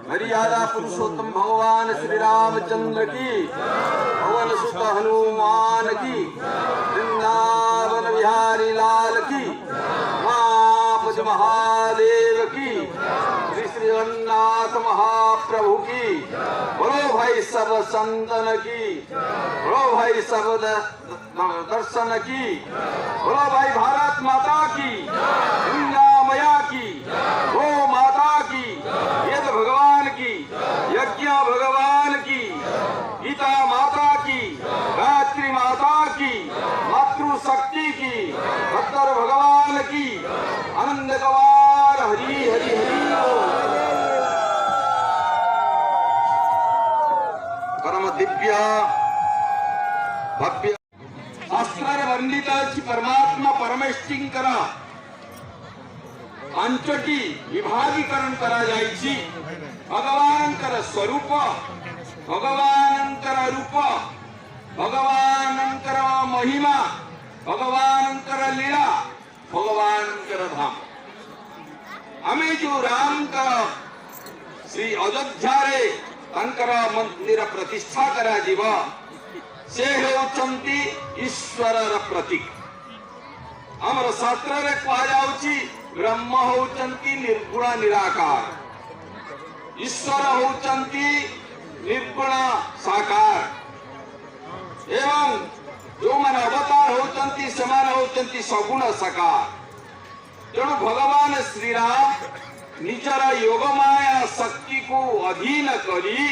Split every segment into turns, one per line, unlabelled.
मर्यादा पुरुषोत्तम भगवान श्री रामचंद्र की, पवन सुत हनुमान की, वृंदावन बिहारी लाल की, उमापति महादेव की, श्री श्री जगन्नाथ महाप्रभु की, बोलो भाई सब संतन की, बोलो भाई सब दर्शन की, बोलो भाई भारत माता की, गंगा मैया की, गो माता की, वेद भगवान की, यज्ञ भगवान की, गीता माता की, गायत्री माता की, मातृ शक्ति की, भद्र भगवान की, आनंद गवार हरि हरि हरि। परम दिव्य भव्य शास्त्र वर्णित परमात्मा परमेष्टिंकर पांचटी विभागीकरण करा जायछि। भगवानंकर स्वरूप, भगवानंकर रूप, भगवानंकर महिमा, भगवानंकर लीला, भगवानंकर धाम। आमे जो राम का श्री अयोध्या रे तांकर मंदिर प्रतिष्ठा करा जीव से होचंती ईश्वरर प्रतीक। हमर शास्त्र रे कहा जाउची ब्रह्म होचंती निर्गुण निराकार, ईश्वर होचंती निर्गुण साकार, एवं जो मन अवतार होचंती समान होचंती सगुण साकार। तेणु भगवान श्री राम निजर योगमाया शक्ति को अधीन करी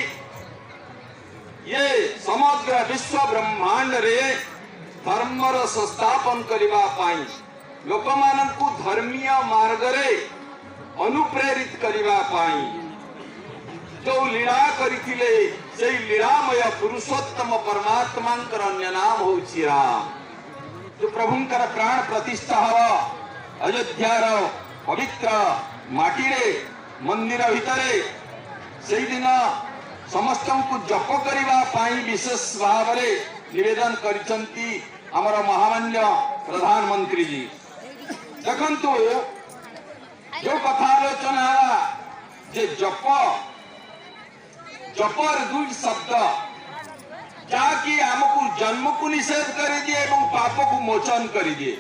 ये समग्र विश्व ब्रह्मांड रे धर्मर संस्थापन करिबा पाई, लोक मानकु धर्मीय मार्ग रे अनुप्रेरित करिबा पाई जो लीला करिथिले से लीलामय पुरुषोत्तम परमात्मांकर अन्य नाम होछि राम। जो प्रभुंकर प्राण प्रतिष्ठा हवा अयोध्यार पवित्र माटी रे मंदिर भितरे से दिन समस्त को जप करिबा पाई विशेष भाव रे निवेदन करिसंती हमर महामान्य प्रधानमंत्री जी। देखंतु जो कथालोचना जे जप जपर दुई शब्द जाकि हमको जन्म को निषेध कर दिए एवं पाप को मोचन कर दिए,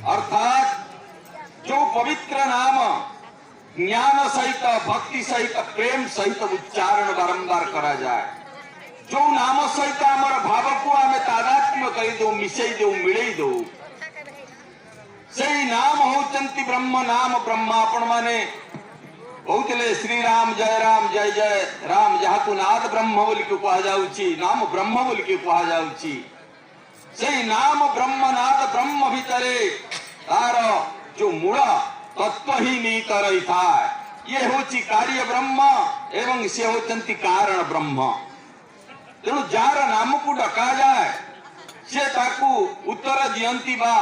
अर्थात जो पवित्र नाम ज्ञान सहित भक्ति सहित प्रेम सहित उच्चारण बारंबार करा जाए, जो नाम सहित आमर भाव को आम तादात्म्य कर मिसई दो मिलई दो, से नाम होचंती ब्रह्म नाम। ब्रह्मा आपण माने बहुतले श्री राम जय जय राम जहाकु नाद ब्रह्म बोल के कहा जाउची, नाम ब्रह्म बोल के कहा जाउची। से नाम ब्रह्म नाद ब्रह्म भितरे तार जो मूल तत्व ही नीत रही था, ये होची कार्य ब्रह्म एवं से होचंती कारण ब्रह्म। तेणु जार नाम को डका जाए से ताकू उत्तर दियंती बा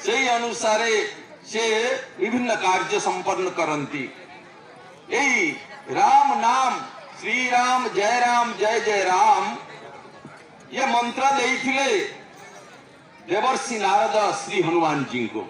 से अनुसारे से विभिन्न कार्य संपन्न करंती। यही राम नाम श्री राम जय राम ये मंत्र देइथिले देवर्षि नारद श्री हनुमान जी को।